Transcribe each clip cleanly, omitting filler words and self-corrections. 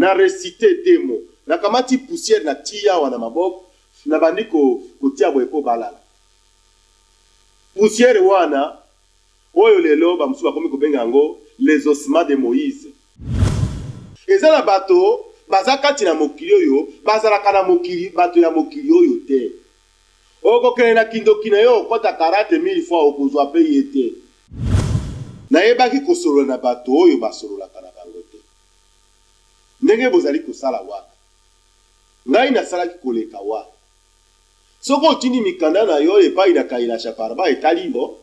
na réciter des mots na kamati poussière na tia wana maboko na bandiko kotia boepo balala poussière wana oyo lelo ba musuba komi kobenga yango les ossements de Moïse ezala bato bazakati na mokili oyo bazalaka na mokili bato ya mokili oyo te okokele na kindoki na yo okota 40,000 fois okozwa pe yete na yebaki kosolola na bato oyo basololaka na bango te ndenge bozali kosala wana ngai nasalaki koleka wana soko otindi mikanda na yo epai na kaila chaparba etali bo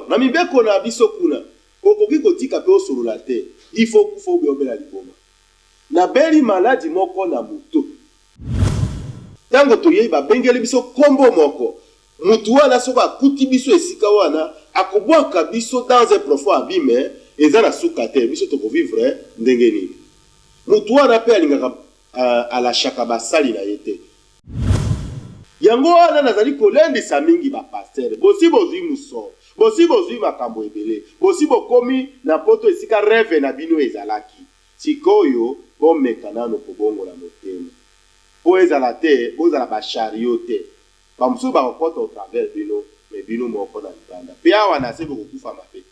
na mibeko na biso kuna okoki kotika pe osolola te ifo kufa obiobela liboma na beli maladi moko na mutu tango toyei babengeli biso kombo moko mutu wana soko akuti biso esika wana akobwaka biso dans un profond abîme eza na suka te biso tokovivre ndenge nini mutu wana pe alingaka alashaka basali na ye te yango wana nazali kolendisa mingi bapaster bosi bozwi muso bosi bozwi makambo ebele bosi bokomi na poto esika rêve na bino ezalaki sikoyo bomeka nano kobongola motema po ezala te bozala bashario te bamususu bakokota au travers bino me bino moko na libanda mpe awa na se bokokufa mabe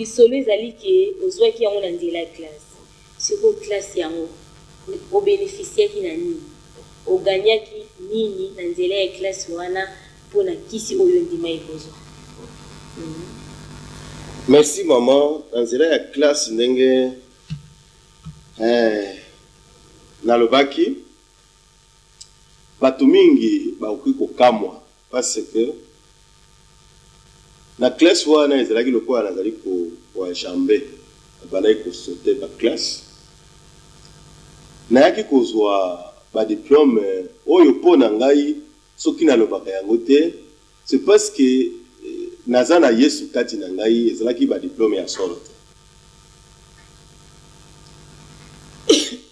solo ezali ke ozwaki yango na nzela ya classe siko classe yango obénéficiaki na nini oganyaki nini na nzela ya classe wana mpona kisi oyo ndima ekozwa. Merci maman na nzela ya classe ndenge nalobaki bato mingi bakoki kokamwa parce que na classe wana ezalaki lokola nazali koajambe bandaki kosaute baklasse nayaki kozwa badiplome oyo mpo na ngai soki nalobaka yango te c'est parce que naza na Yesu kati na ngai ezalaki badiplome ya solo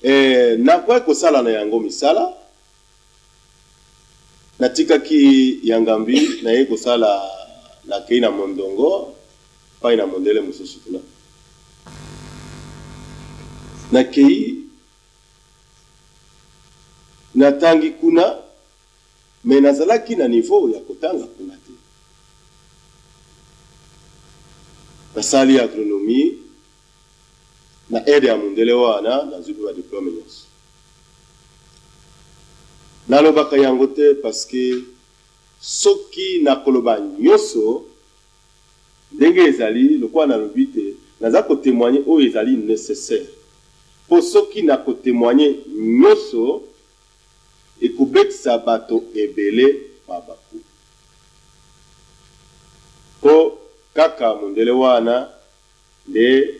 te nakoki kosala na yango misala natikaki yangambi naye kosala na kei na mondongo pai na mondele mususu kuna na kei natangi kuna me nazalaki na niveau ya kotanga kuna te nasali agronomie na aide ya mondele wana nazwi ba diplome nyonso nalobaka yango te parce que soki nakoloba nyonso ndenge ezali lokola nalobi te naza kotémoigner oyo ezali nécessaire po soki nakotémoigner nyonso ekobetisa bato ebele babaku po kaka mondele wana nde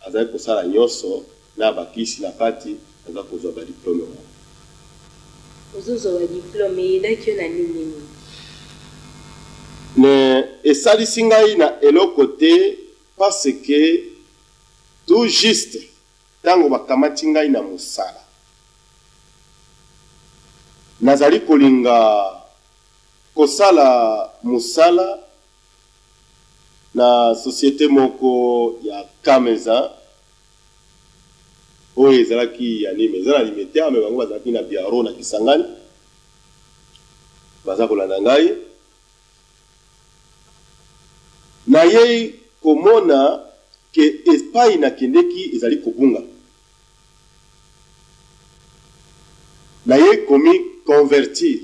azali kosala nyonso na bakisi na kati aza kozwa badiplome wana ozozwa badiplome eyedaki yo na nini ne esalisi ngai na eloko te parce que tout juste ntango bakamati ngai na mosala nazali kolinga kosala mosala na société moko ya Kameza oyo ezalaki ya nime eza na limete me bango bazalaki na biaro na Kisangani baza kolanda ngai na ye komona ke espai na kendeki ezali kobunga na ye komi convertir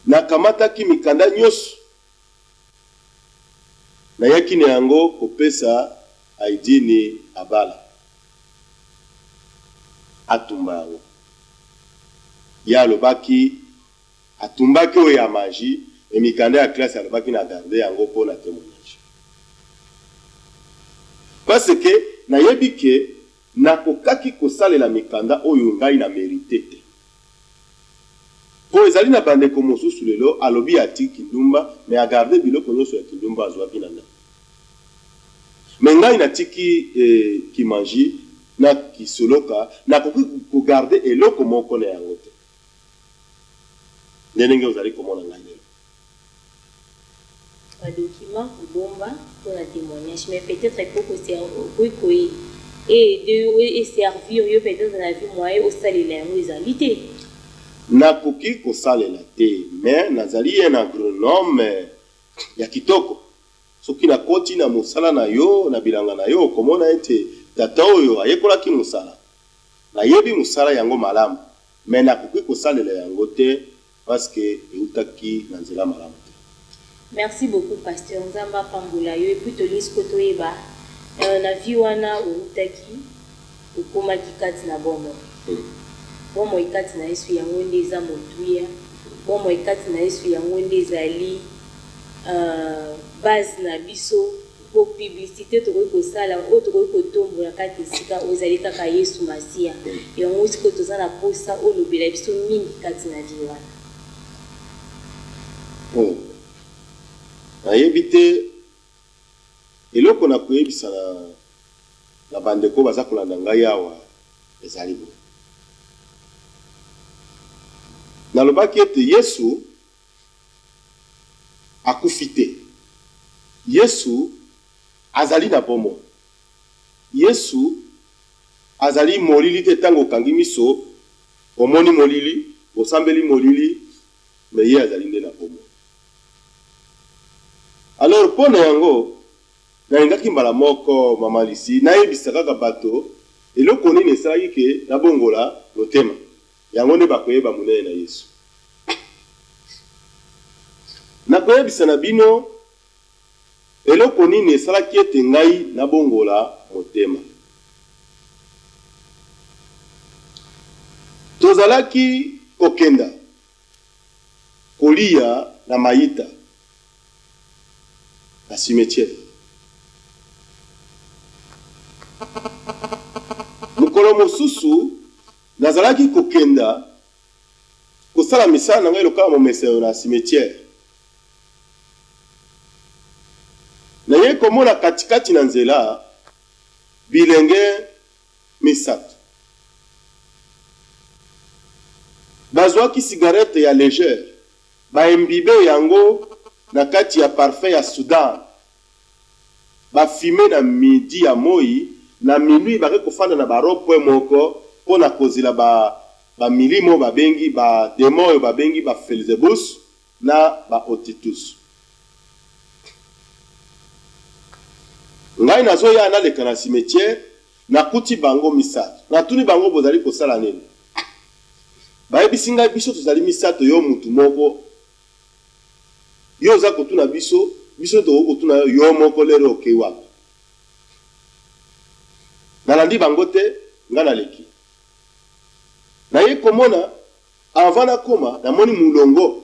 na kamataki mikanda nyonso na yaki na yango kopesa aidini abala atumba yango ya alobaki atumbaki oyo ya magie emikanda ya classe alobaki na garde yango mpo na témoignage parce que nayebi ke nakokaki kosalela mikanda oyo ngai na mérité te. Po ezali na bandeko mosusu lelo alobi ati kindumba me agarde biloko nyonso ya kindumba azwaki na ndako. Me ngai natiki kimanji na kisoloka nakoki kogarde eloko moko na yango te. Ndenge ozali komona ngai lelo. Un document bomba pour la témoignage, mais peut-être pour et servir peut-être dans la vie moyenne au salaire les invités. Nakoki kosalela te, mais nazali un agronome ya kitoko. Soki na koti na musala na yo na bilanga na yo komona ete tata oyo ayekolaki musala. Na yebi musala yango malamu, mais nakoki kosalela yango te parce que eutaki na nzela malamu. Merci beaucoup, Pasteur Nzamba Pambulayo. Et puis, tu lis que tu es bas. Na viwana utaki ukoma kikati na bomo. Bomo ikati na Yesu ya ngwende za motuya. Bomo ikati na Yesu ya ngwende zali base na biso pour publicité to ko sala o to ko tombo ya kati sika ozali kaka Yesu Masia. Et on dit que to za na posa o lobela biso mingi kati na viwana. Nayebi te eloko na koyebisa na bandeko baza kolanda ngai awa ezali bo. Nalobaki ete Yesu akufi te. Yesu azali na bomo. Yesu azali molili te tango okangi miso omoni molili osambeli molili me ye azali nde na bomo. Alors pona yango nalingaki mbala moko mama Lisi nayebisa kaka bato eloko nini esalaki ke nabongola motema yango nde bakoyeba monene na Yesu. Nakoyebisa na bino eloko nini esalaki ete ngai nabongola motema. Tozalaki kokenda kolia na mayita na cimetière. Mukolo mosusu nazalaki kokenda kosala misala na ngai lokala momesero na cimetière. Naye komona katikati na nzela bilenge misato. Bazwaki cigarette ya légère baimbibe yango na kati ya parfum ya Sudan. Ba fime na midi ya moi na minuit bake kofanda na baropo moko pona kozila ba milimo babengi ba demo babengi ba Felzebus na ba Otitus. Ngai nazoya na leka na cimetière na kuti bango misato. Na tuni bango bozali kosala nini? Bayebisi ngai biso tozali misato yo mutu moko. Yo za kotuna biso to kotuna yo moko lero okewa. Nalandi bango te ngana leki. Na ye komona avant na koma na moni mulongo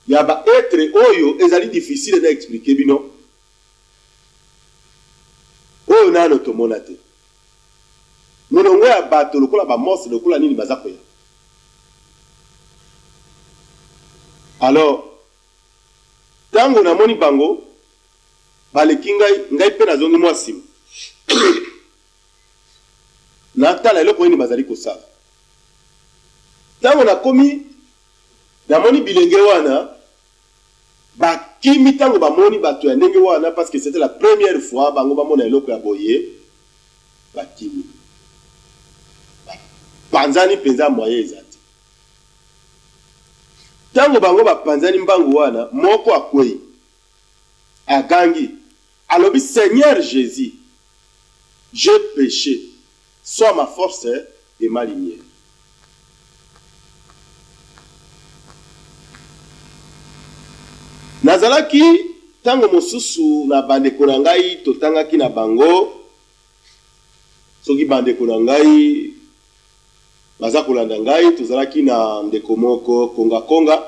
ya ba etre oyo ezali difficile na expliquer bino. Oyo nano tomona te. Mulongo ya bato lokola ba mos lokola nini bazako ya. Alors tango na moni bango baleki ngai pe nazongi mwasi na tala eloko nini bazali kosala. Tango na komi na moni bilenge wana bakimi tango bamoni bato ya ndenge wana parce que c'était la première fois bango bamona eloko ya boye bakimi panzani penza moye ezati. Tango bango bapanzani mbangu wana moko akwei agangi alobi Seigneur Jésus, j'ai péché, sois ma force et ma lumière. Nazalaki tango mosusu na bandeko na ngai totangaki na bango soki bandeko na ngai baza kolanda ngai tozalaki na ndeko moko konga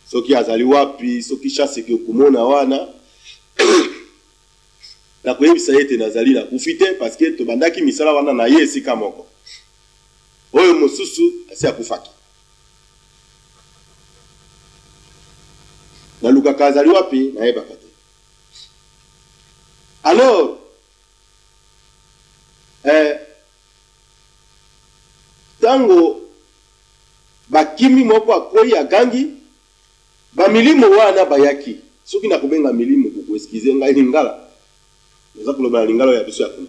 soki azali wapi soki chasse ke kumona wana na koyebisa ete nazali na kufite parce que tobandaki misala wana na ye esika moko oyo mosusu asi akufaki nalukaka azali wapi nayebaka te. Alors tango bakimi moko akoyi agangi bamilimo wana bayaki soki na kobenga milimo kueskize ngai lingala naza kuloba na lingala ya biso ya kuna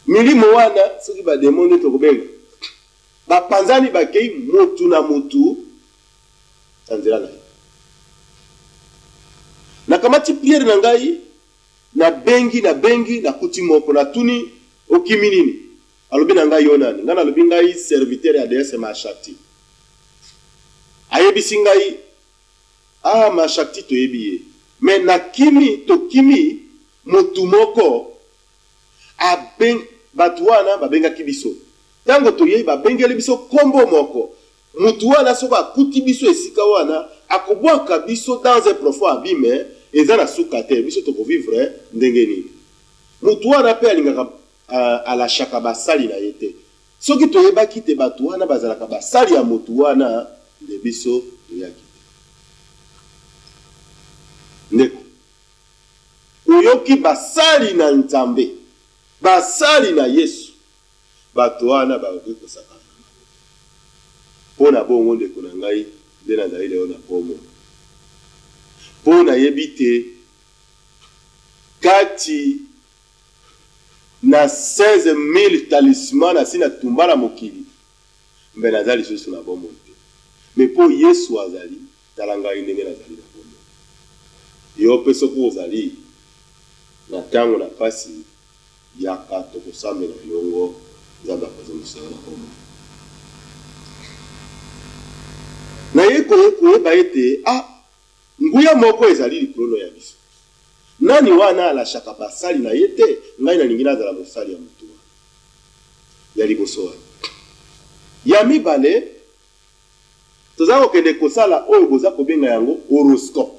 milimo wana soki bademoni tokobenga bapanzani bakei motu na motu tanzela na ye nakamati priere na ngai na bengi na kuti moko na tuni okimi nini alobi na ngai yo nani ngai nalobi ngai serviteur ya DS Mashakti ayebisi ngai Mashakti toyebi ye me na tokimi motu moko batu wana babengaki biso tango toyebi babengeli biso kombo moko motu wana soko akuti biso esika wana akobwaka biso dans un profond abîme eza na suka te biso tokovivre ndenge nini motu wana mpe alingaka alashaka basali na ye te soki toyebaki te batu wana bazalaka basali ya motu wana nde biso toyaki te ndeko oyoki basali na Nzambe basali na Yesu batu wana bakoki kosakana mpo na bongo ndeko na ngai nde nazali leo na komo mpo nayebi te kati na 16,000 talisman asi na tumba na mokili mbe nazali lisusu na bomo te me mpo Yesu azali tala ngai ndenge nazali na bomo yo mpe soki ozali na ntango na pasi yaka tokosambela elongo Nzambe akoza mosala na bomo naye koyeba ete nguya moko ezali likolo ya biso nani wana alashaka basali na ye te ngai nalingi nazala mosali ya motu ya liboso wana ya mibale toza kokende kosala oyo boza kobenga yango horoscope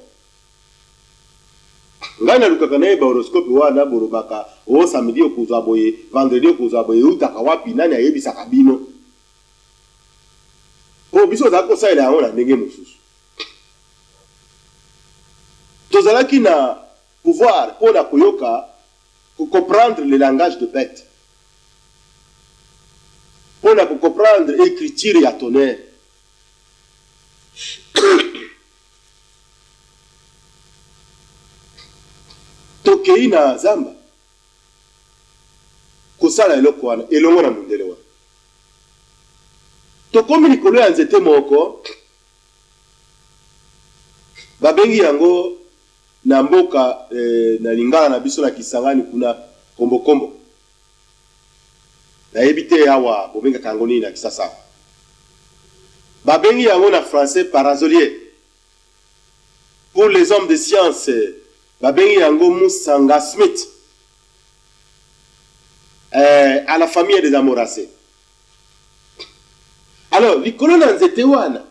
ngai nalukaka nayeba horoscope wana bolobaka samedi okozwa boye vendredi okozwa boye eutaka wapi nani ayebisaka bino po biso ozala kosalela yango na ndenge mosusu tozalaki na pouvoir pour la koyoka comprendre le langage de bête pour la comprendre écriture ya tonnerre tokei na zamba kosala eloko wana elongo na mondele wana tokomi likolo ya nzete moko babengi yango na mboka na lingala na biso na Kisangani kuna kombo nayebi te awa bobengaka yango nini na Kisasa babengi yango na français parasolier pour les hommes de science babengi yango Musanga Smith à la famille des Amoracés. Alors likolo na nzete wana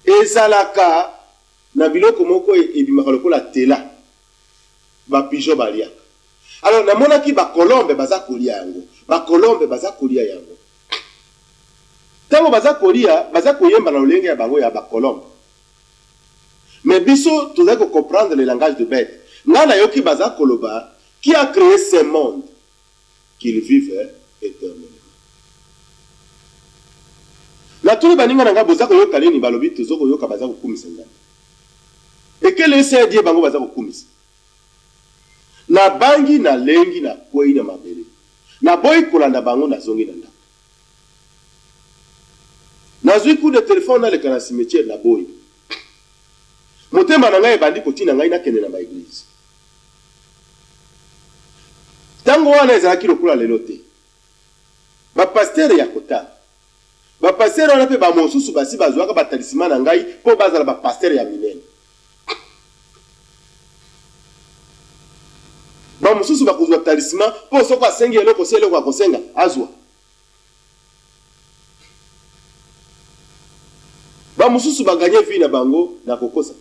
ezalaka na biloko moko ebimaka lokola tela ba pigeon baliaka. Alors namonaki ba colombe baza kolia yango yango tango baza koyemba na lolenge ya bango ya ba colombe mais biso toza ko comprendre le langage de bête ngana yoki baza koloba qui a créé ce monde qu'il vive éternellement. Na tuli baninga nanga boza ko yoka leni balobi tozo ko yoka baza ko kumisa ngana. Et quel est die bango baza ko kumisa? Na bangi na lengi na kwei na mabele. Na boy kolanda bango na zongi na ndako. Na zui coup de téléphone na le kana cimetière na boy. Motema na ngai bandi kotina ngai na kende na ba église. Tango wana ezalaki lokola lelo te. Ba pasteur ya kota. Ba pasteur wana pe ba mosusu basi bazwaka ba talisman na ngai po bazala ba pasteur ya minene. Ba mosusu ba kozwa talisman po soko asengi eloko se eloko akosenga azwa. Ba mosusu ba gagner vie na bango na kokosa.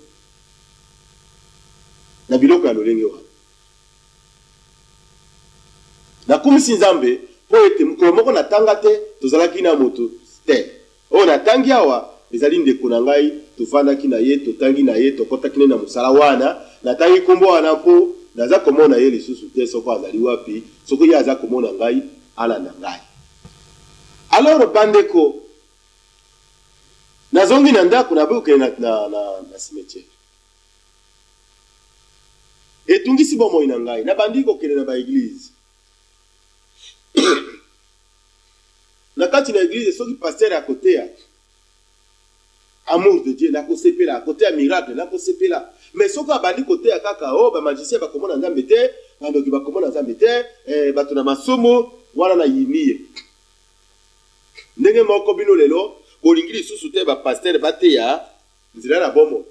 na biloko ya lolenge wana. Nakumisi Nzambe po ete mokolo moko natanga te tozalaki na moto te. Oyo natangi awa ezali ndeko na ngai tofandaki na ye totangi na ye tokotaki na mosala wana natangi kombo wana po naza komona ye lisusu te soko azali wapi soko ye aza komona ngai alanda ngai. Alors bandeko nazongi na ndako nabokende na cimetière etungisi bomoi na ngai nabandi kokende na baeglise. Na kati na église soki pasteur à côté ya amour de Dieu na kosepela à côté ya miracle na kosepela mais soki abandi côté ya kaka o ba magicien ba komona Nzambe te bandoki ba komona Nzambe te bato na masomo wana na yimie ndenge moko bino lelo bolingi lisusu te ba pasteur bateya nzela na bomo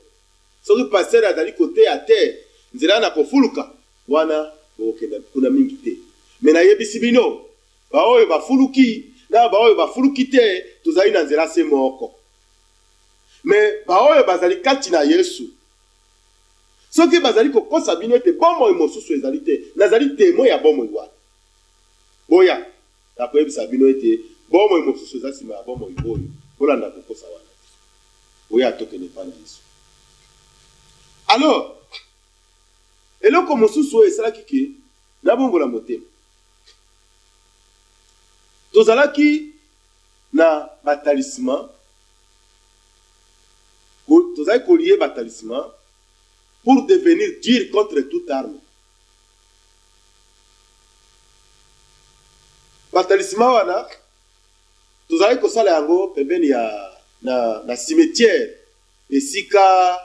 soki pasteur azali côté ya te nzela na kofuluka wana okenda kuna mingi te mais na yebisi bino ba oyo bafuluki na ba oyo bafuluki te tozali na nzela se moko mais ba oyo bazali kati na Yesu soki bazali kokosa bino ete bomoi mosusu ezali te nazali témoin ya bomoi wana boya nakoyebisa bino ete bomoi mosusu eza nsima ya bomoi oyo kolanda kokosa wana oyo tokende pa na Yesu. Alors eloko mosusu oyo esalaki ke nabongola motema tozalaki na batalisman tozalaki kolie batalisman pour devenir dur contre toute arme. Batalisman wana tozalaki kosala yango pembeni ya na cimetière esika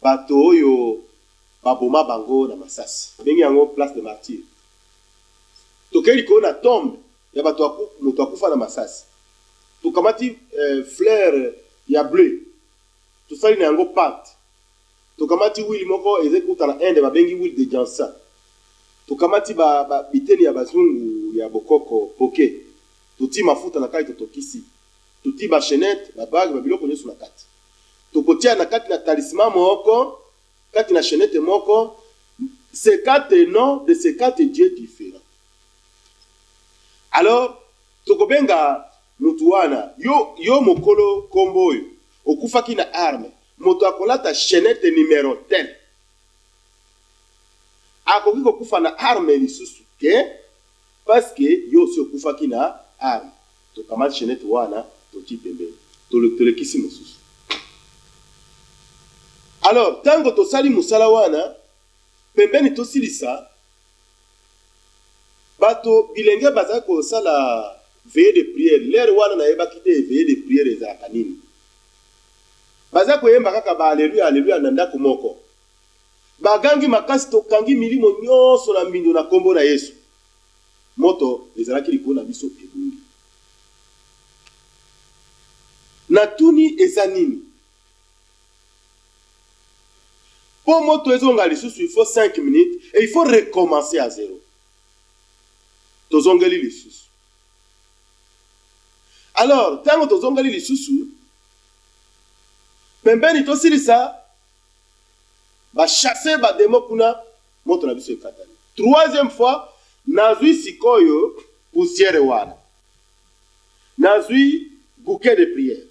bato oyo baboma bango na masasi bengi yango place de martyr. Tokeli ko na tombe ya bato moto akufa na masasi tokamati fleur ya bleu tosali na yango pâte tokamati wili moko ezekuta na ende babengi wili de jansa tokamati biteni ya bazungu ya bokoko poke toti mafuta na kati totokisi toti ba chaînette ba bague ba biloko nyonso na kati tokotia na kati na talisman moko kati na chaînette moko ces quatre noms de ces quatre dieux différents. Alors tokobenga mutu wana yo mokolo kombo oyo okufaki na arme moto akolata chaînette numéro tel akoki kokufa na arme lisusu te parce que yo si okufaki na arme tokamati chaînette wana toti pembeni tolekisi mosusu. Alors tango tosali mosala wana pembeni tosilisa bato bilenge bazali kosala veille de prière l'air wana nayebaki te veille de prière ezalaka nini bazali koyemba kaka ba alleluya alleluya na ndako moko bagangi makasi tokangi milimo nyonso na mbindo na kombo na Yesu moto ezalaki likolo na biso ebungi na tuni eza nini po moto ezonga lisusu il faut 5 minutes et il faut recommencer à zéro tozongeli lisusu. Alors tango tozongeli lisusu pembeni tosilisa ba chasser ba demo kuna moto na biso ekatani. Troisième fois nazwi sikoyo poussière wana nazwi bouquet de prière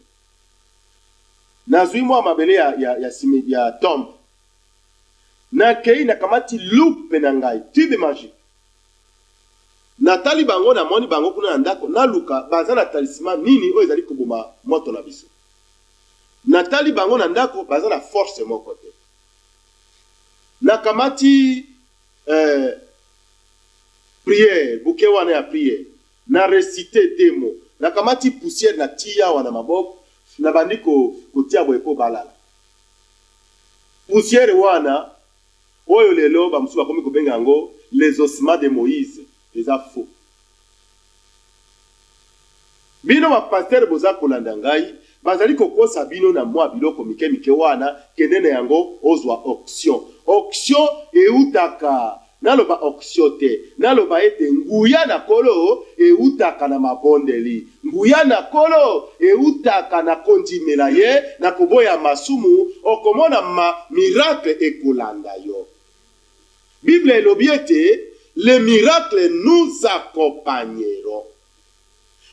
nazwi mwa mabele ya tombe nakei nakamati loupe na ngai tube magique natali bango na moni bango kuna na ndako naluka baza na talisman nini oyo ezali koboma moto na biso natali bango na ndako baza na force moko te nakamati prière bouquet wana ya prière na réciter des mots nakamati poussière na tia wana maboko na bandi kotia boye po balala poussière wana oyo lelo bamusu bakomi kobenga yango les ossements de Moïse eza faux. Bino ba pasteur boza kolanda ngai bazali kokosa bino na mwa biloko mike wana kendene yango ozwa auction eutaka naloba oxyote, naloba ete nguya na kolo eutaka na mabondeli. Nguya na kolo eutaka na kondimela ye, na koboya masumu, okomona ma miracle ekolanda yo. Bible elobi ete, les miracles nous accompagneront.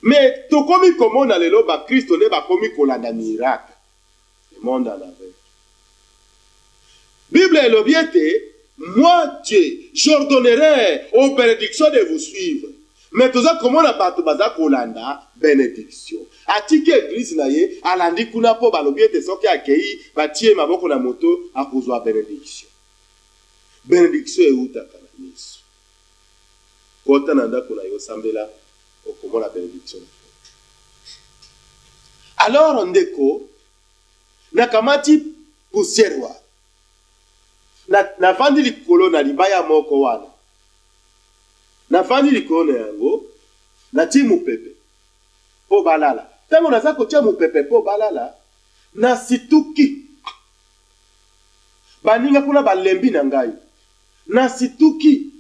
Mais tokomi komona lelo ba Kristo ne bakomi kolanda miracle. Le monde en avait. Bible elobi ete, moi Dieu, j'ordonnerai aux bénédictions de vous suivre. Mais toza komona bato baza kolanda bénédiction. Atiki église na ye, alandi kuna po balobi ete soki akei, batie maboko na moto akozwa bénédiction. Bénédiction eutaka na Yesu. Kota na ndako na yo sambela okomona bénédiction. Alors ndeko nakamati poussière wa na vandi likolo na libaya moko wana na vandi likolo na yango na ti mupepe po balala tango naza kotia mupepe po balala na situki baninga kuna balembi na ngai na situki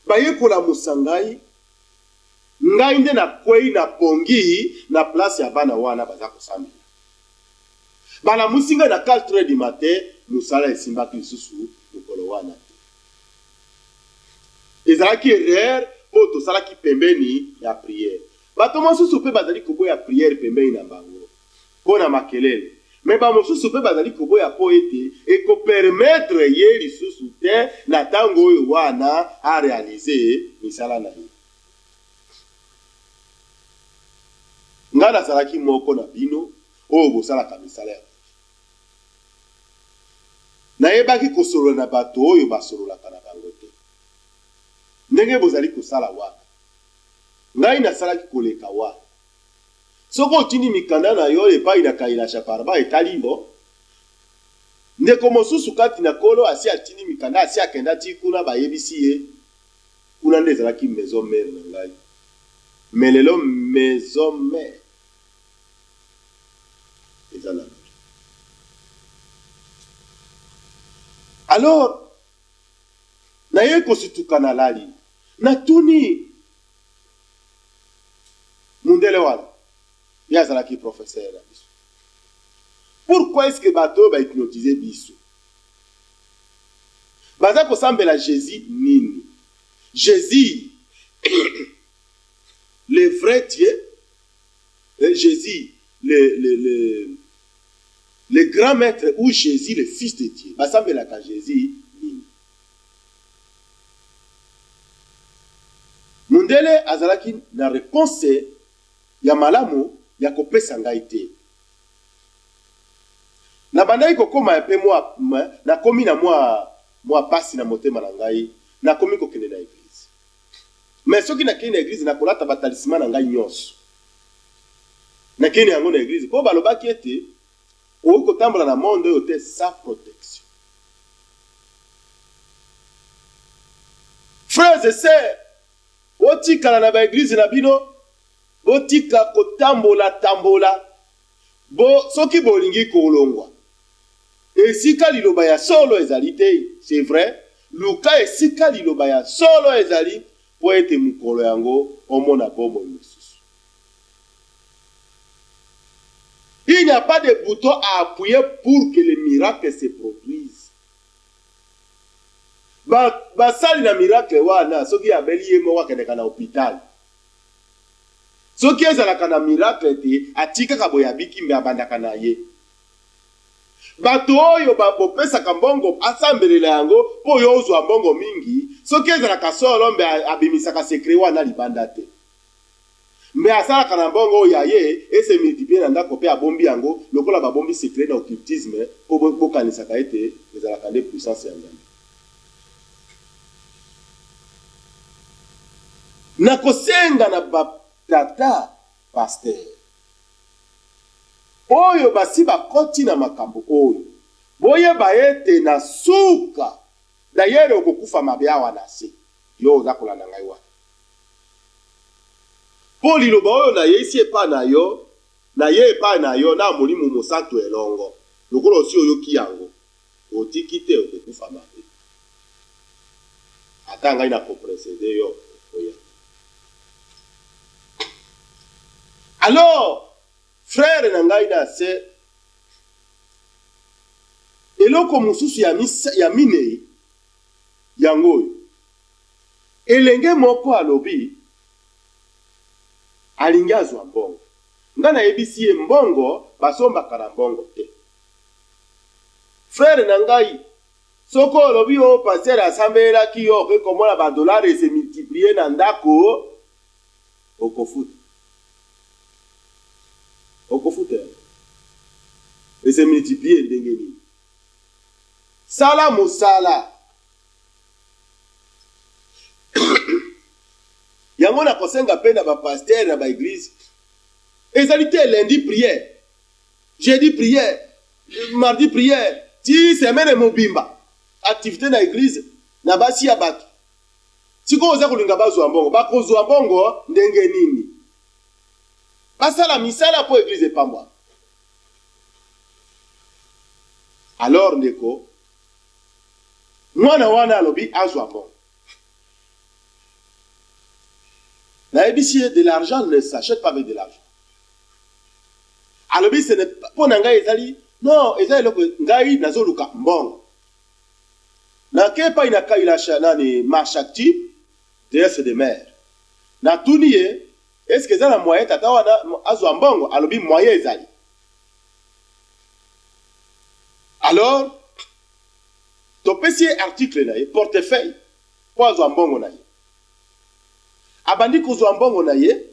bayekola musangai ngai nde na kwei na pongi na place ya bana wana baza kosambela bala musinga na 4h du matin musala esimbaki lisusu mukolo wana ezalaki erreur po tosalaki pembeni ya prière bato mosusu mpe bazali koboya prière pembeni na bango mpo na makelele me bamosusu mpe bazali koboya po ete ekopermetre ye lisusu te na ntango oyo wana arealize misala na ye. Nga nazalaki moko na bino oyo bosalaka misala ya nayebaki kosolola na bato oyo basololaka na bango te ndenge bozali kosala wana ngai nasalaki koleka wana soko otindi mikanda na yo epai na kaila chaparba etali bo ndeko mosusu kati na kolo asi atindi mikanda asi akenda ti kuna bayebisi ye kuna nde ezalaki maison mère na ngai mais lelo maison mère ezala. Alors, naye kosituka na lali, natuni mundele wana, yazalaki professeur na biso. Pourquoi est-ce que bato ba hypnotiser biso? Baza kosambela Jésus nini? Jésus, le vrai Dieu, Jésus, le grand maître ou Jésus, le fils de Dieu. Basambela ka Jésus nini. Mundele azalaki na réponse ya malamu ya kopesa ngai te. Na bandai kokoma pe moi na komi na moi pasi na motema na ngai na komi kokende na église. Mais soki na kende na église na kolata batalisman na ngai nyonso. Na kende yango na église po balobaki ete ou kotambola na monde oyo te sa protection. Frères et sœurs, otikala na ba église na bino, otika kotambola tambola, bo soki bolingi kolongwa. Esika liloba ya solo ezali te, c'est vrai, luka esika liloba ya solo ezali po ete mukolo yango omona bomo mosusu. Il n'y a pas de bouton à appuyer pour que les miracles se produisent. Basali na miracle wana, soki abeli ye mo wakendeka na hôpital. Soki ezalaka na miracle te, atika ka boyabiki mbe abandaka na ye. Bato oyo bopesaka mbongo asambelela yango po yo ozwa mbongo mingi, soki ezalaka solo mbe abimisaka secret wana libanda te. Mais asalaka na mbongo ya ye ese multiplier na ndako pe abombi yango lokola babombi secret na occultisme po bokanisaka ete ezalaka nde puissance ya Nzambe. Na kosenga na batata pasteur oyo basi bakoti na makambo oyo boyeba ete na suka dayere okokufa mabe awa na se yo oza kolanda ngai wana. Po liloba oyo na ye isi epa na yo, na ye epa na yo na molimo mosantu elongo. Lokolo osi oyoki yango, otiki te okokufa mabe. ata ngai na koprécédé yo oya. Alors frère na ngai na se eloko mosusu ya minei yango oyo elenge moko alobi alingi azwa mbongo. Nga nayebisi ye mbongo basombaka na mbongo te. Frère na ngai soko olobi o pasteur asambelaki yo okekomona badolare ese multiplie na ndako okofuta ese multiplie ndenge nini. Sala mosala yango na kosenga pe na bapasteur na baeglise ezali te lundi prière, jeudi prière, mardi prière, ti semaine mobimba activité na église na basi ya bato. Siko oza kolinga bazwa mbongo bakozwa mbongo ndenge nini? Basala misala po église epambwa. Alors ndeko mwana wana alobi azwa mbongo. La ébicier de l'argent ne s'achète pas avec de l'argent. Alobi ce n'est pas pour ngai ezali non ezali loko ngai nazoluka mbongo. Na kepa inaka ilasha nani mashakti déesse de mer. Na tuniye est-ce que ça na moyen tata wana azwa mbongo alobi moyen ezali. Alors topesi article na ye portefeuille po azwa mbongo na ye. Abandi kozwa mbongo na ye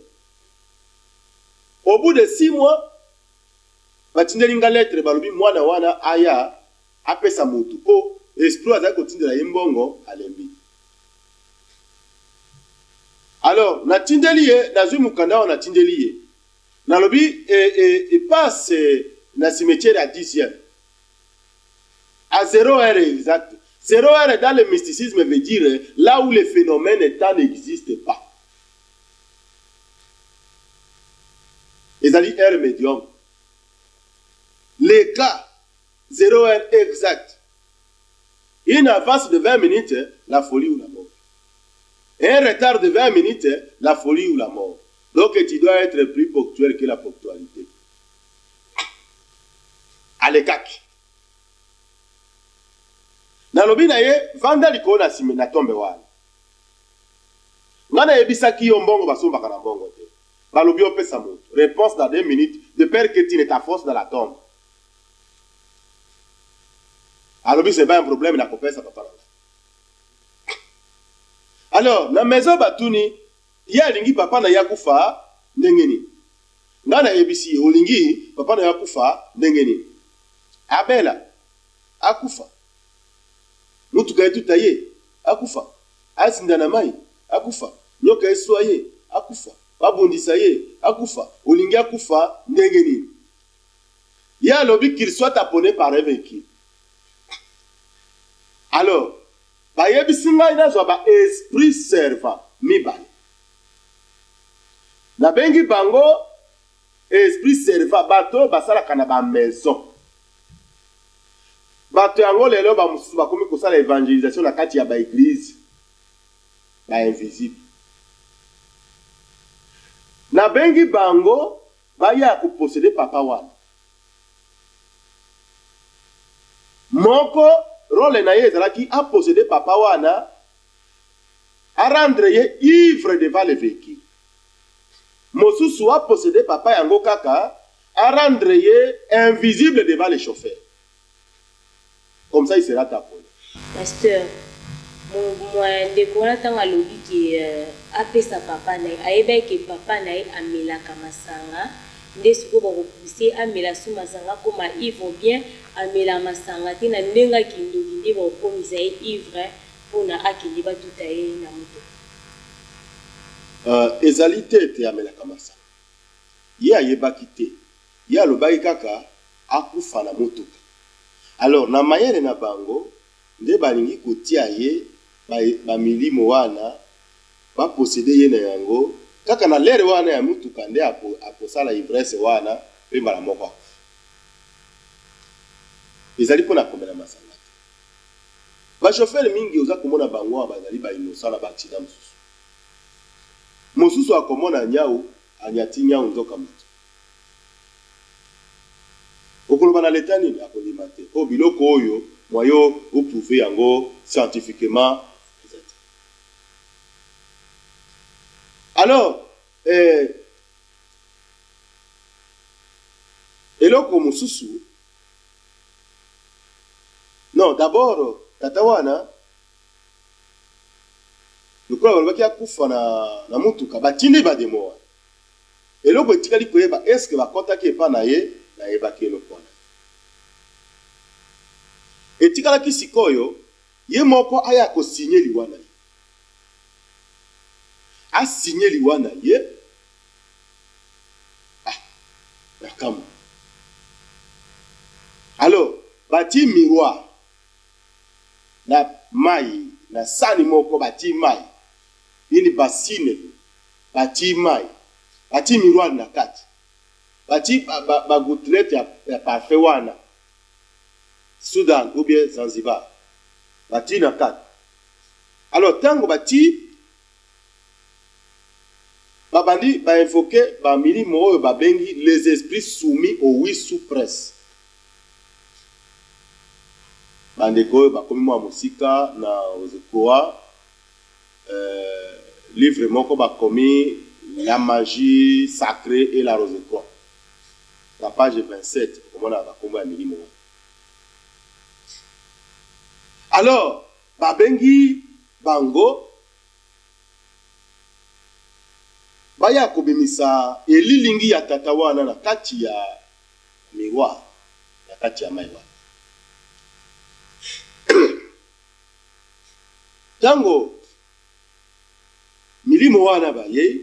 au bout de 6 mois batindeli nga lettre balobi mwana wana aya apesa mutu po esprit azali kotindela ye mbongo alembi. Alors natindeli ye nazwi mukanda wana natindeli ye nalobi passe na cimetière à 10e à 0 heure exact. 0 heure dans le mysticisme veut dire là où le phénomène temps n'existe pas. Ezali heure médium. Les cas 0 heure exact. Une avance de 20 minutes, la folie ou la mort. Un retard de 20 minutes, la folie ou la mort. Donc tu dois être plus ponctuel que la ponctualité. Alekaki. Nalobi na ye vanda liko na sime na tombe wana. Ngana yebisaki yo mbongo basombaka na mbongo te. Balobi opesa moto. Réponse dans 2 minutes. De peur que tu ne t'afforces dans la tombe. Alobi c'est pas un problème na kopesa papa. Alors na maison batuni ya lingi papa na yakufa ndenge nini. Ngana yebisi olingi papa na yakufa ndenge nini. Abela akufa. Mutuka yetu taye akufa. Azinda na mai akufa. Nyoka eswaye akufa. Babondisa ye akufa. Olingi akufa ndenge nini. Ya lobi qu'il soit appelé par un véhicule. Alors bayebisi ngai nazwa ba esprit servant mibale. Na bengi bango esprit servant bato basalaka na ba maison. Bato yango lelo ba mususu bakomi kosala évangélisation na kati ya ba église ba invisible. Na bengi bango baya kuposséder papa wana. Moko rôle na ye ezalaki a posséder papa wana a rendre ye ivre devant le véhicule. Mosusu a posséder papa yango kaka a rendre ye invisible devant les chauffeurs. Comme ça il sera tapé. Pasteur, moi ndekona tanga lobi ke apesa papa na ayeba ke papa na amelaka masanga ndesiko bakopuse amela su masanga koma ivre bien amela masanga te na ndenga kindoki nde bakomisa ye ivre mpona akende batuta ye na moto. Ezali te ete amelaka masanga ye ayebaki te ye alobaki kaka akufa na motuka. Alors na mayele na bango nde balingi kotia ye bamilimo wana baposede ye na yango kaka na lere wana ya mutuka nde akosala ivresse wana pe mbala moko. Ezali mpona komela masanga te. Ba chauffeur mingi oza komona bango bazali ba innocent na ba accident mosusu. Mosusu akomona nyau anyati nyau nzoka moto. Okoloba na leta nini akolima te. O biloko oyo moyo ou prouver yango scientifiquement. Alors, eloko mosusu. Non, d'abord tatawana lokola balobaki akufa na mutuka batindi bademo. Eloko etikali koyeba eske bakotaki epa na ye na yebaki eloko wana. Etikalaki sikoyo ye moko aya kosinye liwana ye. Asinye liwana ye. Nakama. Alors, bati miroir na mai na sani moko bati mai. Ini basine bati mai. Bati miroir na kati. Bati bagoutlet ya parfait wana. Soudan ou bien Zanzibar. Bati na kati. Alors, tango bati babandi ba invoquer ba milimo oyo babengi les esprits soumis au oui sous presse. Bandeko bakomi mwa musika na ozekoa livre moko bakomi la magie sacrée et la rosecoa. La page 27 komona bakombo ya milimo. Alors babengi bango baya kobimisa elilingi ya tata wana na kati ya miroir na kati ya maiwa. Tango milimo wana baye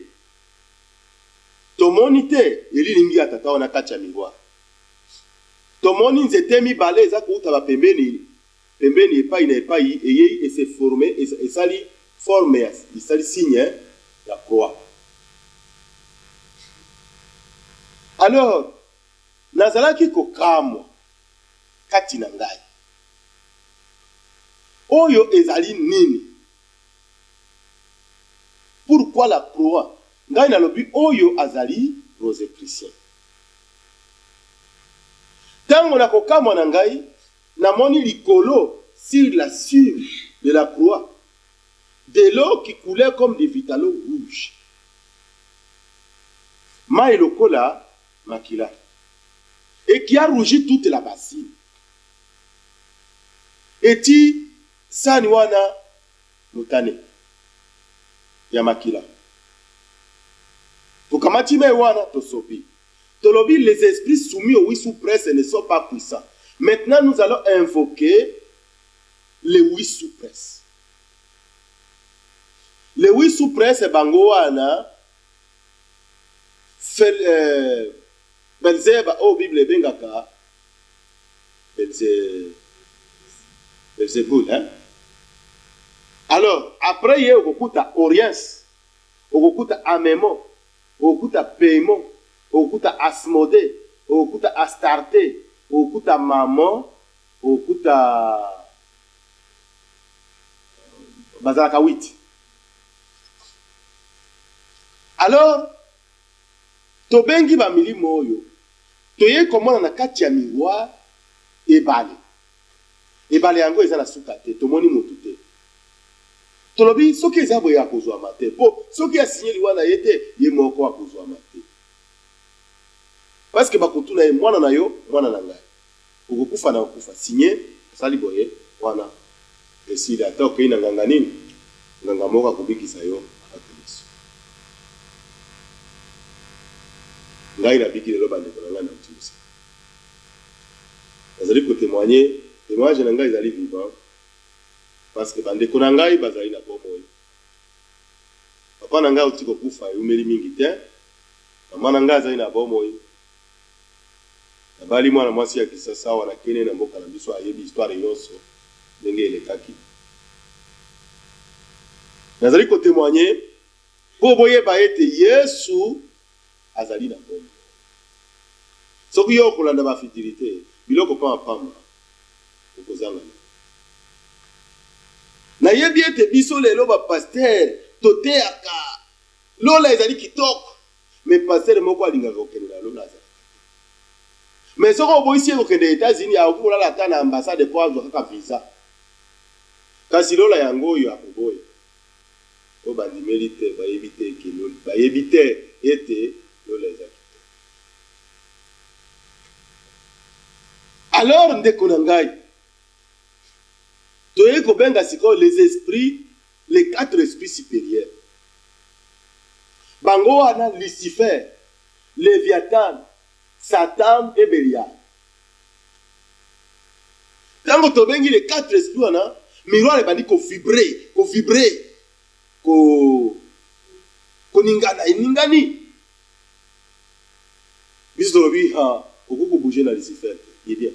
tomoni te elilingi ya tata wana kati ya miroir. Tomoni nzete mibale eza kuuta ba pembeni epai na epai eye ese former esali forme esali signe ya croix. Alors, nazalaki kokamwa kati na ngai. Oyo ezali nini? Pourquoi la croix? Ngai nalobi oyo azali Rosicrucien. Tango na kokamwa na ngai, namoni likolo sur la cime de la croix de l'eau qui coulait comme des vitalos rouges. Ma elokola makila. Et qui a rougi toute la bassine. Et ti saniwana mutane ya makila. Tokamati mewana tosobi. Tolobi, les esprits soumis au oui sous presse ne sont pas puissants. Maintenant, nous allons invoquer les oui sous presse. Les oui sous presse bangoana Belzeba au Bible bengaka Belzebul, hein? Alors, après, il y a Okuta Oriens, Okuta Amemo, Okuta Paiement, Okuta Asmodé, Okuta Astarte, Okuta Maman, Okuta Bazarakawit. Alors, tobengi ba milimo oyo, toye komona na kati ya miroir ebale. Ebale yango eza na suka te, tomoni motu te. Tolobi soki eza boye akozwa mate, po soki asinye liwana yete ye moko akozwa mate. Parce que bakutuna ye mwana na yo, mwana na ngai. Okokufa na okufa, sinye sali boye wana. Esili ata okei na nganga nini? Nganga moko akobikisa yo akoliso. Ngai na biki lelo bandeko na ngai na mtimusa. Nazali ko témoigner, témoignage na ngai ezali vivant. Parce que bandeko na ngai bazali na bomoi. Papa na ngai otiko kufa umeli mingi te. Mama na ngai azali na bomoi. Na bali mwana mwasi ya kisasa wana kene na mboka na biso ayebi histoire yonso ndenge elekaki. Nazali ko témoigner po boyeba ete Yesu azali na bomoi. Soki yo kolanda ba fidélité biloko pa pamba okozanga. Na yebi ete biso lelo ba pasteur toteaka lola ezali kitoko mais pasteur moko alingaka kokende na lola za mais soko boisi kokende États-Unis ya okola ata na ambassade po azwa kaka visa kasi lola yango oyo akoboya o bandimeli te bayebi te ekelo bayebi te ete lola eza kitoko. Alors ndeko na ngai toye kobenga sikoyo les esprits, les 4 esprits supérieurs. Bango wana Lucifer, Léviathan, Satan et Belial. Tango tobengi les 4 esprits wana, miroir ebandi ko vibrer, ko ningana, ningani. Biso tolobi ha, okoko bouger na Lucifer, il est bien.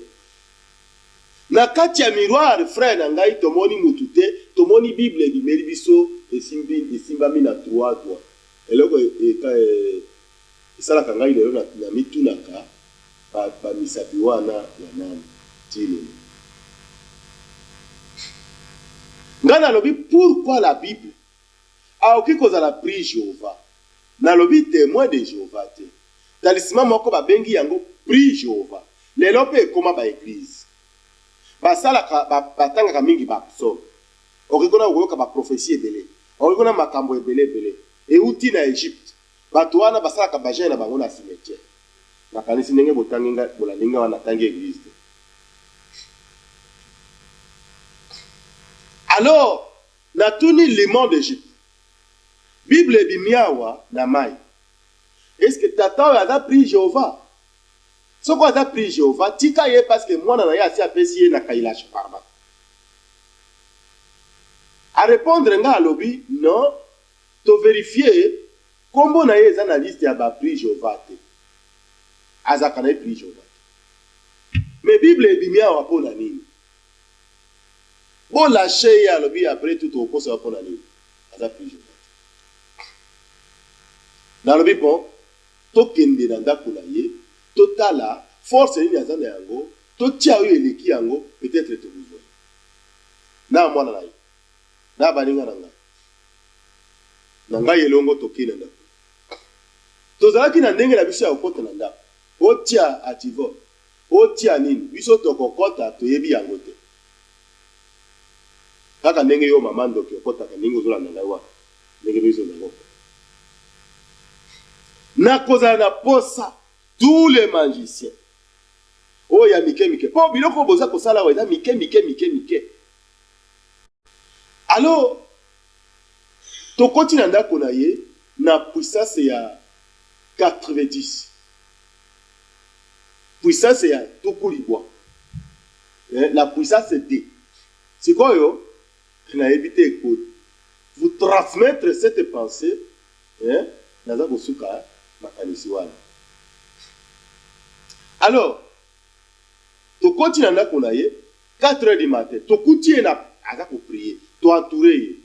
Na kati ya miroir frère na ngai tomoni mutu te tomoni bible bimeli biso esimbami na 3 doigts eloko esalaka ngai lelo na mitunaka bamisapi wana ya nani tino ngai nalobi pourquoi la bible aoki kozala pri Jéhovah nalobi témoin de Jéhovah te talisima moko babengi yango pri Jéhovah lelo mpe ekoma baeglise basalaka batangaka mingi bapsaume okikona okoyoka baprophétie ebele okikona makambo ebele euti na Egypte bato wana basalaka bajen na bango na cimetière nakanisi ndenge bolandinga wana tangi église te. Alors natuni limon d'Égypte bible ebimi awa na mai est-ce que tata oyo aza pri Jéhovah soko aza pri Jéhovah tika ye parce que mwana na ye asi apesi ye na kailage parma a répondre nga alobi non to vérifier kombo na ye eza na liste ya ba pri Jéhovah te azaka na ye pri Jéhovah mais bible ebimi awa mpo na nini bo lâche ye alobi après tout okosa mpo na nini aza pri Jéhovah nalobi bon tokende na ndako na ye totala force nini aza na yango totia oyo eleki yango peut-être tokuzwa na mwana na ye na baninga na ngai elongo tokende ndako tozalaki na ndenge na biso ya kokota na ndako otia ativo otia nini biso tokokota toyebi yango te kaka ndenge yo mama ndoki okotaka ndenge ozolanda ngai wana ndenge biso nango nakozala na posa tous les magiciens oh ya mike po biloko boza kosala wa eza mike alors tokoti na ndako na ye na puissance ya 90 puissance ya tukulibwa la puissance D sikoyo nayebi te écoute vous transmettre cette pensée naza kosuka makanisi wana. Alors, tokoti na ndako na ye 4 heures du matin tokuti ye na aza ko prier to entourer ye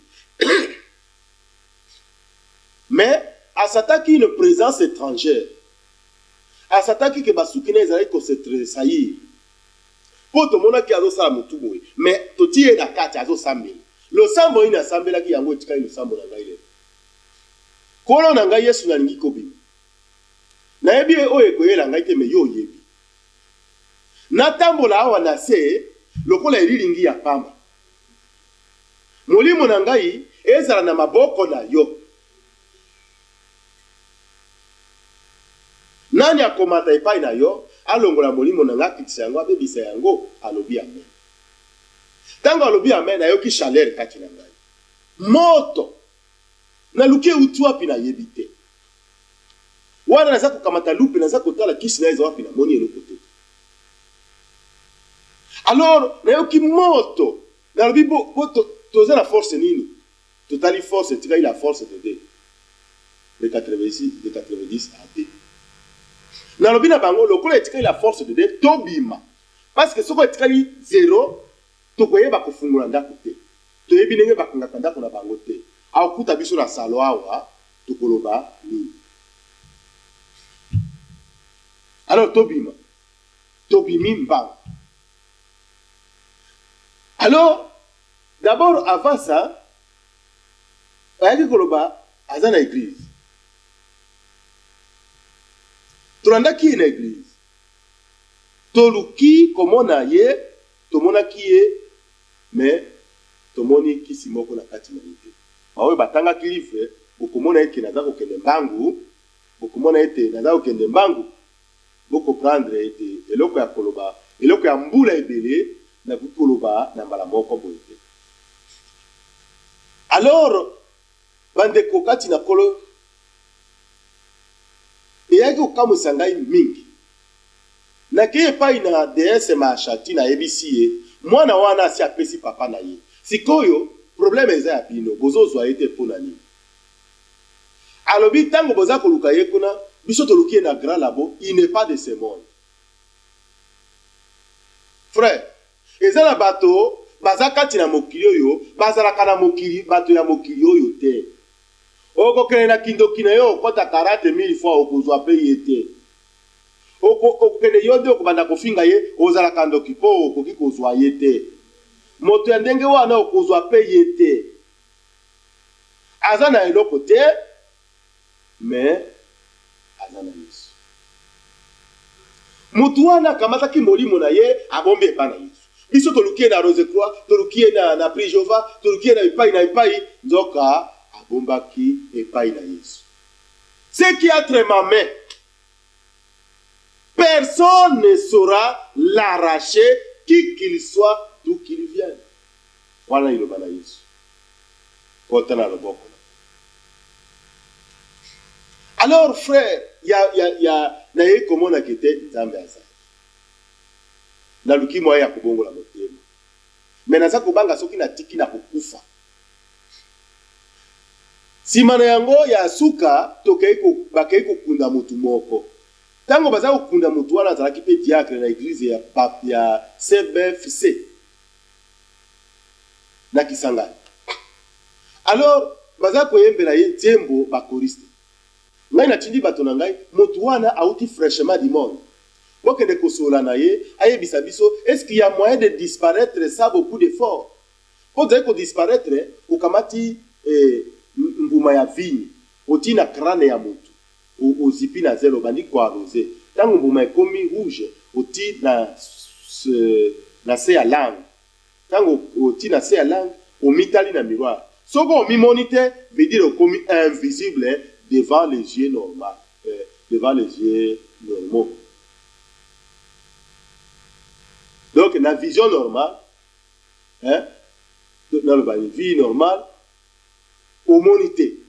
mais asataki une présence étrangère asataki ke basuki na ezali ko se tressaillir po tomonaki azosala motu boye mais toti ye na kati azosambela losambo oyo nasambelaki yango etikali losambo na ngai lelo kolo na ngai Yesu nalingi kobima nayebi oyo ekoyela ngai te me yo oyebi natambola awa na se lokola elilingi ya pamba molimo na ngai ezala na maboko na yo nani akomata epai na yo alongola molimo na ngai akitisa yango abebisa yango alobi amen tango alobi amen ayoki chaleur kati na ngai moto naluki euti wapi nayebi te wana naza kokamata lupe naza kotala kisi na eza wapi na moni eloko te alors nayoki moto nalobi toza na force nini totali force etikali la force de D de 90 à D nalobi na bango lokola etikali la force de D tobima parce que soko etikali 0 tokoyeba kofungula ndako te toyebi ndenge bakangaka ndako na bango te akuta biso na salo awa tokoloba nini alors tobimi mbanga alors D'abord, avant ça, ayaki koloba aza na église. Tolandaki na église. Toluki komona ye, tomonaki ye, mais tomoni kisi moko na kati na ye. Baoyo batangaki livre, bokomona ete naza kokende mbangu, bokomona ete naza kokende mbangu, bokomprendre ete eloko ya koloba, eloko ya mbula ebele na koloba na mbala moko boye. Alors, bandeko kati na kolo eyaki kokamwisa ngai mingi. Nake epai na DS Mashati na ebisi ye, mwana wana asi apesi papa na ye. Sikoyo, problème eza ya bino, bozozwa ete mpona nini. Alobi tango boza koluka ye kuna, biso toluki ye na grand labo, il n'est pas de ce monde. Frère, eza na bato, baza kati na mokili oyo, bazalaka na mokili, bato ya mokili oyo te. Okokene na kindoki na yo, okota 40,000 fois okozwa pe ye te. Okokene yo de okobanda kofinga ye, ozalaka ndoki po okoki kozwa ye te. Moto ya ndenge wana okozwa pe ye te. Aza na eloko te, mais aza na Yesu. Mutu wana kamataki molimo na ye, abombe epa na Yesu. Biso tolukie na Rose Croix, tolukie na Prix Jova, tolukie na epai, nzoka abombaki epai na Yesu. Ce qui a entre ma main, personne ne saura l'arracher, qui qu'il soit, d'où qu'il vienne. Voilà iloba na Yesu. Kota na loboko. Alors frère, na ye komona kete nzambe azali. Na luki moya ya kobongola motema. Mais naza kobanga soki na tiki na kokufa. Simana yango ya suka bakei kokunda mutu moko. Tango baza kokunda mutu wana azalaki pe diacre na église ya CBFC. Na Kisangani. Alors baza koyembela ye nzembo bakoriste. Ngai na tindi bato na ngai, mutu wana auti fraîchement du monde. Bokende kosola na ye, ayebisa biso, est-ce qu'il y a moyen de disparaître sans beaucoup d'efforts? Pour dire qu'on disparaître, ukamati mbuma ya vigne, oti na crâne ya mutu, ozipi na zelo bandi kwa arrosé. Tango mbuma ekomi rouge, oti na se ya langue. Tango oti na se ya langue, omitali na miroir. Soko omimonite, veut dire okomi invisible devant les yeux normaux. Devant les yeux normaux. Donc, dans la vision normale, dans la vie normale, au monité.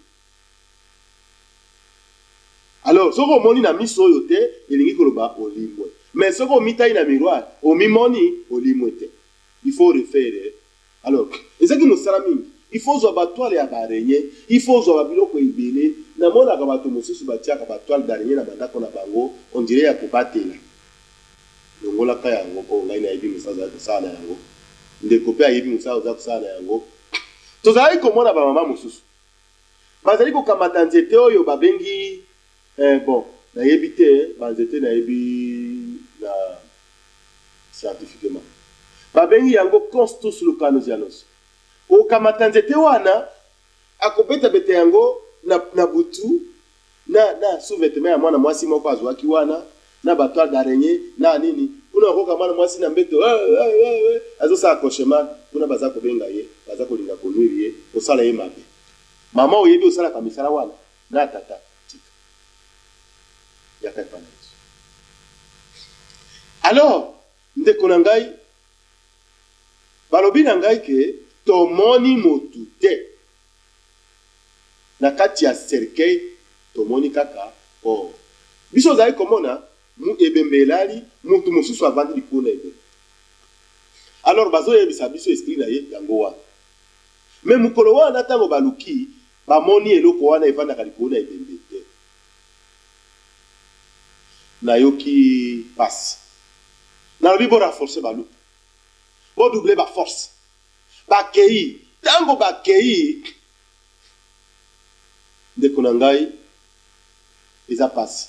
Alors, ce qu'on moni na miso yote, il y a koloba au limwe. Mais ce qu'on mitaille na miroir, au mimoni au limwete. Il faut refaire. Alors, et ce qui nous sera mis, il faut avoir toile à l'araignée, il faut avoir biloko ibele. Na mona kabato mosusu batia kabatwale d'araignée na bandako na bango, on dirait ya kobatela. Longola kaya yango ko ngai na yebi musaza kusala yango ndeko pe ayebi musaza za kusala yango tozali komona ba mama mususu bazali ko kamata nzete oyo babengi bon na yebi te banzete na yebi na scientifiquement babengi yango Constus Lucanianus o kamata nzete wana akobeta bete yango na butu na sous-vêtement ya mwana mwasi moko azwaki wana na batwale d'araignée na nini kuna koka mwana mwasi na mbeto azo sa accouchement kuna baza kobenga ye baza kolinga konwiri ye osala ye mabe mama oyebi osala kamisala wana na tata tika ya kapana. Alors ndeko na ngai balobi na ngai ke tomoni motu te na kati ya cercueil tomoni kaka oh biso zali komona mu ebembelali mutu mosusu avandi likolo na ebe. Alors bazo yebisa biso esprit na ye yango wana. Mais mukolo wana tango baluki bamoni eloko wana evandaka likolo na ebembe te. Nayoki passe. Nalobi bo renforcer balu. Bo doubler ba force. Bakei tango bakei ndeko na ngai eza passe.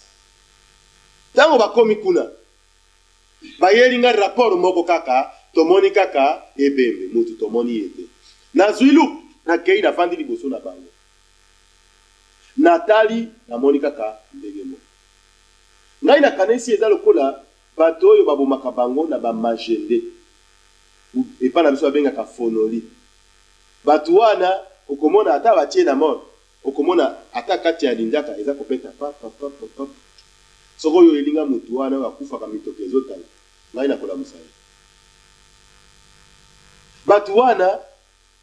Tango bakomi kuna bayeli nga rapport moko kaka tomoni kaka ebembe mutu tomoni ete Na zwilu na kei na fandi liboso na bango. Natali na Monica ka ndenge mo. Ngai na kanesi eza lokola bato oyo babomaka bango na ba magende. E pa na biso babenga ka fonoli. Bato wana okomona ata batie na mort. Okomona ata kati ya linjaka eza kopeta pa. Soko oyo elinga mutu wana bakufa ka mitoke ezotala. Ngai na kola musala. Bato wana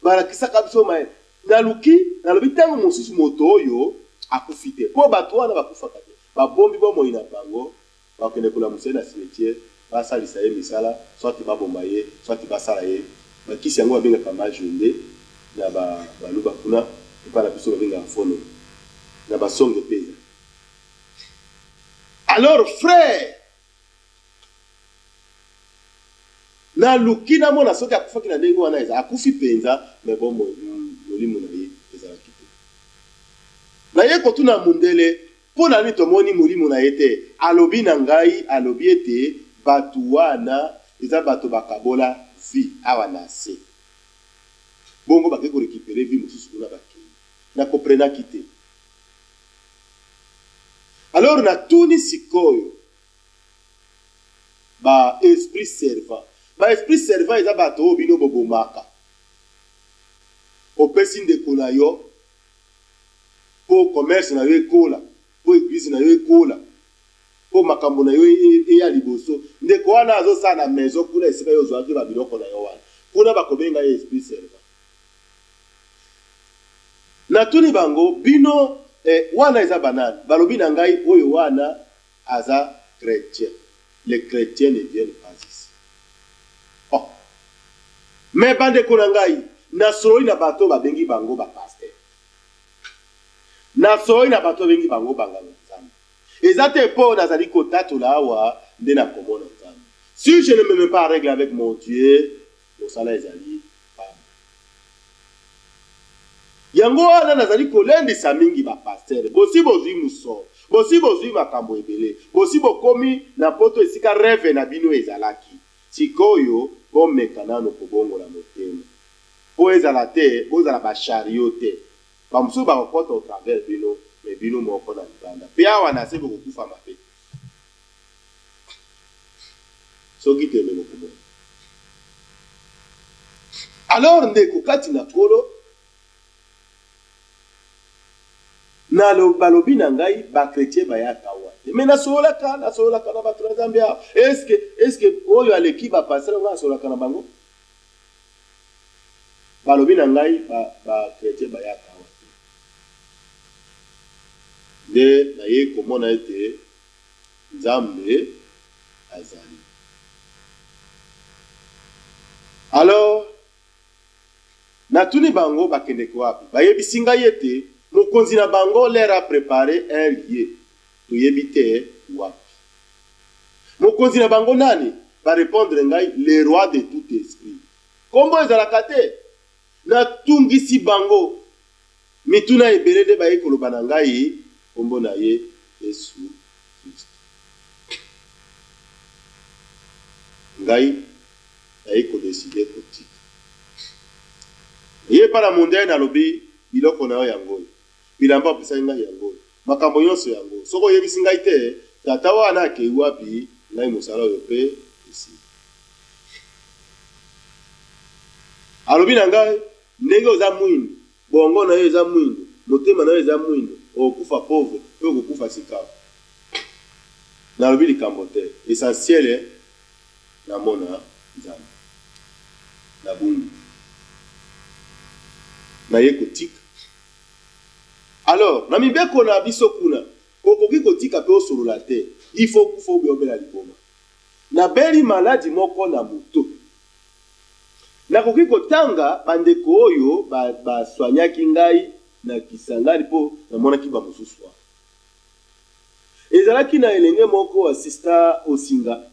balakisaka biso mae naluki nalobi ntango mosusu moto oyo akufite po bato wana bakufaka te babombi bomoi na bango bakende kolamusa ye na cimetière basalisa ye misala soit babomba ye soit basala ye bakisi yango babengaka majende na baluba kuna epa na biso babengaka fono na basonge peza. Alors frère na luki na mona soki akufaki na ndenge wana eza akufi penza me bombo molimo na ye ezalaki te. Na ye kotuna mundele mpo na nini tomoni molimo na ye te alobi na ngai alobi ete bato wana eza bato bakabola vi awa na se bongo bake korekipere vi mosusu kuna bakei na koprenaki te. Alors na tuni sikoyo ba esprit servant ba esprit servant eza bato oyo bino bobomaka opesi ndeko na yo po commerce na yo ekola po église na yo ekola po makambo na yo eya liboso ndeko wana azosala na maison kuna esika yo ozwaki babiloko na yo wana kuna bakobenga ye esprit servant. Natuni bango bino wana eza banani balobi na ngai oyo wana aza chrétien. Les chrétiens ne viennent pas ici. Oh. Mais bande konangai na soi na bato babengi bango ba pasteur. Na soi na bato bengi bango banganga nzambe. Ezate po nazali kotatola awa nde na komona nzambe. Si je ne me mets pas en règle avec mon Dieu, mon salaire ezali pas. Yango wana nazali kolendisa mingi ba pasteur. Bosi bozwi muso. Bosi bozwi makambo ebele. Bosi bokomi na poto esika rêve na bino ezalaki. Sikoyo bomeka nano kobongola motema. Po ezala te, bozala ba chariot te. Ba musu ba kokota au travers bino, me bino moko na libanda. Pe awa na se bokufa mabe. Soki te me bokumo. Alors ndeko kati na kolo na balobi na ngai ba chrétien bayaka wate mais nasolaka na bato na Zambia est-ce que oyo aleki ba pasteur nga asolaka na bango balobi na ngai ba chrétien bayaka wate de na ye komona ete Nzambe azali. Alors natuni bango bakende ko wapi bayebisi ngai ete mokonzi na bango leur a préparé un lieu toyebi te wapi. Mokonzi na bango nani va répondre ngai le roi de tout esprit. Kombo ezalaka te na tungisi bango mituna ebele nde baye koloba na ngai kombo na ye Yesu Kristo. Ngai aye kodeside kotika ye para mondaye na lobi biloko na yo yango bilamba pesa ngai yango makambo nyonso yango soko oyebisi ngai te tata wana akei wapi ngai mosala oyo mpe esi alobi na ngai ndenge oza mwindu bongo na yo eza mwindu motema na yo eza mwindu okufa pauvre mpe okokufa sika nalobi likambo te essentiel namona Nzambe na bungu na ye kotika. Alors, na mibeko na biso kuna, okoki kotika pe osolola te, il faut kufa obela liboma. Na beli maladi moko na moto. Na koki kotanga bandeko oyo ba soignaki ngai na Kisangani po na monaki ba mosusu. Ezalaki na elenge moko assista osinga.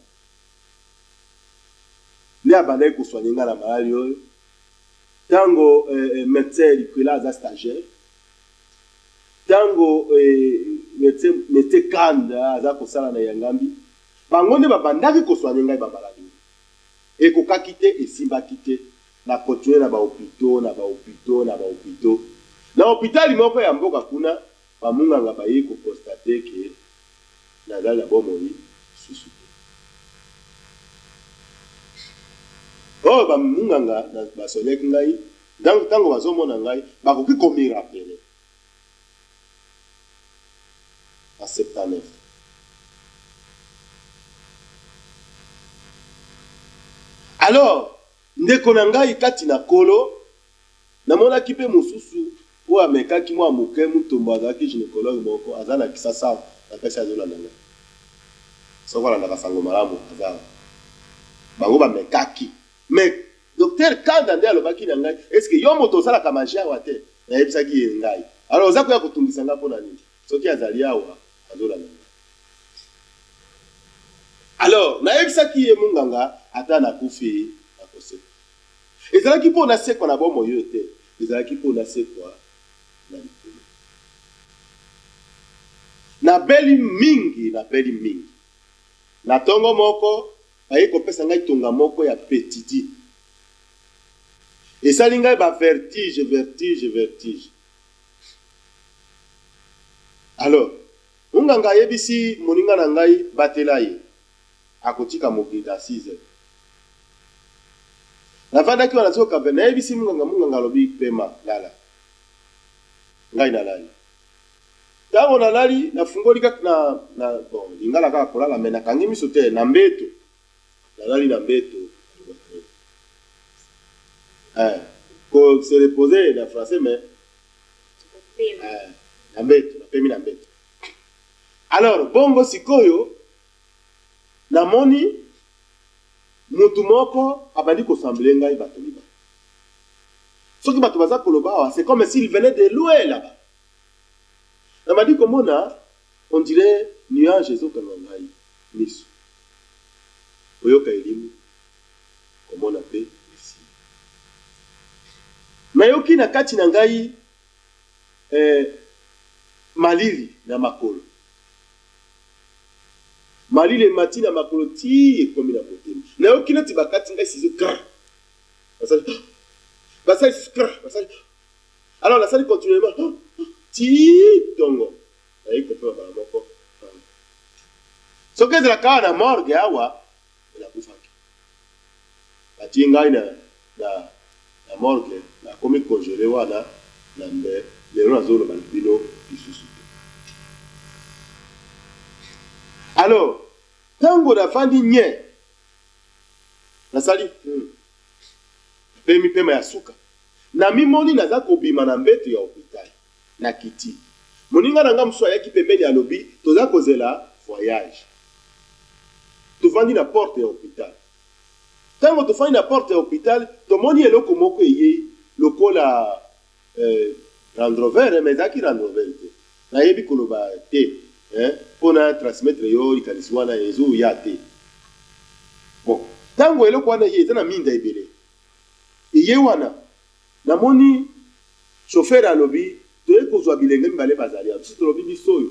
Ne abandai ko soigner nga na maladi oyo. Tango médecin likwela za stagiaire. Tango mete kanda aza kosala na yangambi bango nde babandaki koswanye ngai babaladi ekokaki te esimbaki te na continuer na ba hôpitaux na ba hôpitaux na ba hôpitaux na hôpital moko ya mboka kuna ba munganga ba yi ko constater que nazali na bomoi susu oh ba munganga na ba solek ngai donc tango bazomona ngai bakoki komira pele à 79. Alors ndeko na ngai kati na kolo namonaki mpe mosusu oyo amekaki mwa moke mutombo azalaki gynécologue moko aza na kisasa nakasi azolanda ngai soko alandaka sango malamu aza bango bamekaki mais docteur kanda nde alobaki na ngai estce yo moto osalaka magie awa te nayebisaki ye ngai alors oza koya kotungisa nga mpo na nini soki azali awa azolanda ngai alors nayebisaki ye munganga ata nakufi nakoseka ezalaki mpo nasekwa na bomoi oyo te ezalaki mpo nasekwa na likolo nabeli mingi na tongo moko baye kopesa ngai tonga moko ya petiti esali ngai ba vertige alors munganga ayebisi moninga na ngai batela ye akotika mokili à 6 heures navandaki wana zokabe nayebisi munganga alobi pema lala ngai nalali ntango nalali nafungoli kaka na bon lingala kaka kolala me nakangi miso te na mbeto nalali na mbeto ko se reposer na français mais na mbeto napemi na mbeto alors bongo sikoyo namoni mutu moko abandi kosemble ngai bato liba soki bato baza koloba awa c'est comme s'il venait de loin là-bas namadi komona on dirait nuage ezokanga ngai miso oyoka elimu komona pe esi nayoki na kati na ngai malili na makolo malili emati na makolo ti ekomi na motema nayoki neti bakati ngai sizo kra basali alors nasali continuellement ti tongo nayi kopema bala moko soki ezalaka awa na morgue awa nakufaki batie ngai na morgue nakomi congele wana na mbe lero nazoloba na bino lisusu te alors ntango nafandi nye nasali pemi pema ya suka na mimoni naza kobima na mbeto ya hôpital na kiti moninga na nga mosusu ayaki pembeni alobi toza kozela voyage tovandi na porte ya hôpital ntango tofandi na porte ya hôpital tomoni eloko moko eye lokola Land Rover mais ezalaki Land Rover te nayebi koloba te mpona transmettre yo likanisi wana ezoya te bon ntango eloko wana ye eza na minda ebele eye wana namoni chauffeur alobi toye kozwa bilenge mibale bazali awa biso tolobi biso oyo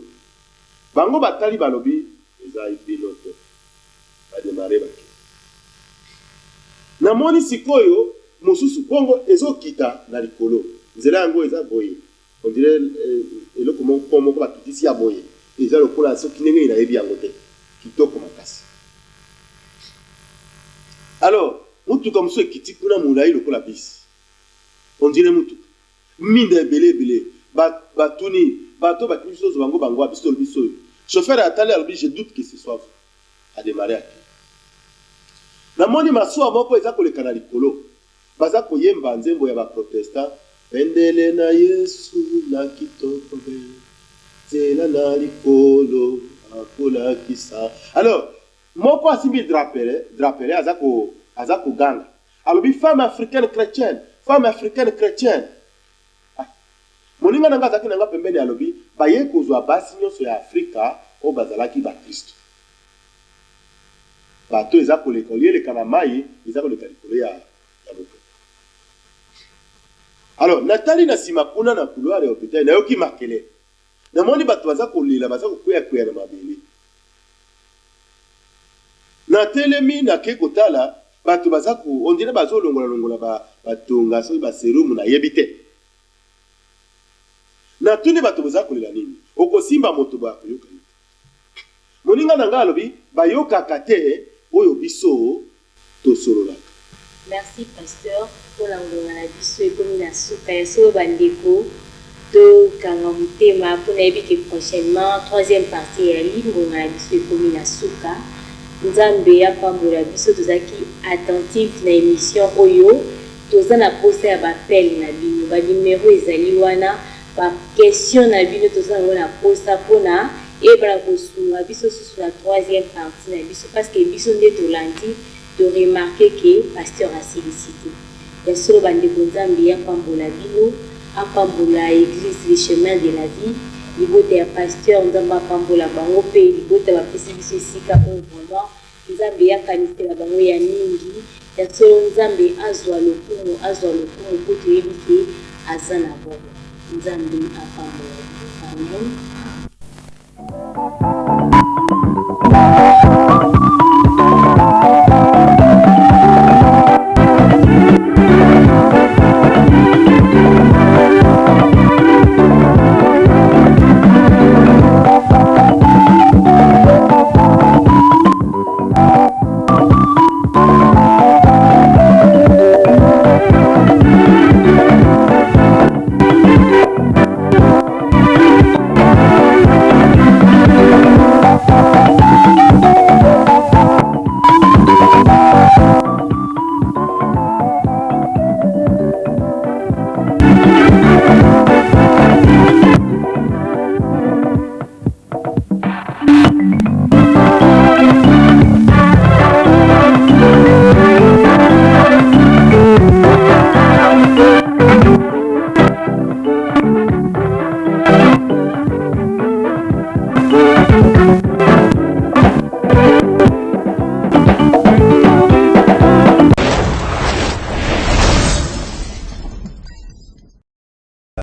bango batali balobi eza bino te bademare bake namoni sikoyo mosusu bongo ezokita na likolo nzela yango eza boye on dirait eloko moko bakitisi ya boye eza lokola soki ndenge nayebi yango te kitoko makasi alors mutuka mosusu ekiti kuna molai lokola bisi on dirait mutuka minda ebele batuni bato bakimi biso bango biso biso chauffeur atali alobi je doute que ce soit a démarrer aki namoni masuwa moko eza koleka na likolo baza koyemba nzembo ya baprotestant pendele na yesu na kitoko zela na likolo akolakisa alors moko asimbi drapele aza koganga alobi femme africaine chrétienne moninga nanga azalaki nanga pembeni alobi baye kozwa basi nyonso ya afrika oyo bazalaki bakristo bato eza koleka olieleka na mai eza koleka likolo ya moto alors natali na nsima kuna na couloir ya hôpital nayoki makele namoni bato baza kolela baza kokweya na mabele natelemi nake kotala bato bazaku on dirait bazo longola batonga so ba serum na yebite na tuni bato bazakulela nini okosimba moto ba yoka moninga na ngalobi bayoka kate oyo biso tosolola. Merci pasteur pour l'angonga na biso et comme na suka ya so bandeko to kanga mutema pour na que prochainement troisième partie ya lingonga na biso et comme na suka nzambe ya pambola biso tozaki attentif na émission oyo toza na posa ya bapel na bino ba numéro ezali wana ba question na bino toza na posa pona et bala kosunga biso sur la troisième partie na biso parce que biso nde tolandi de remarquer que pasteur a sollicité ya solo bandeko nzambe ya pambola bino apambola église les chemins de la vie libota ya pasteur nzamba pambola bango pe libota bapesi biso esika oyo vraiment nzambe yakanisela bango ya mingi ya solo nzambe azwa lokumu po toyebi ke aza na bongo nzambe apambola. Amen.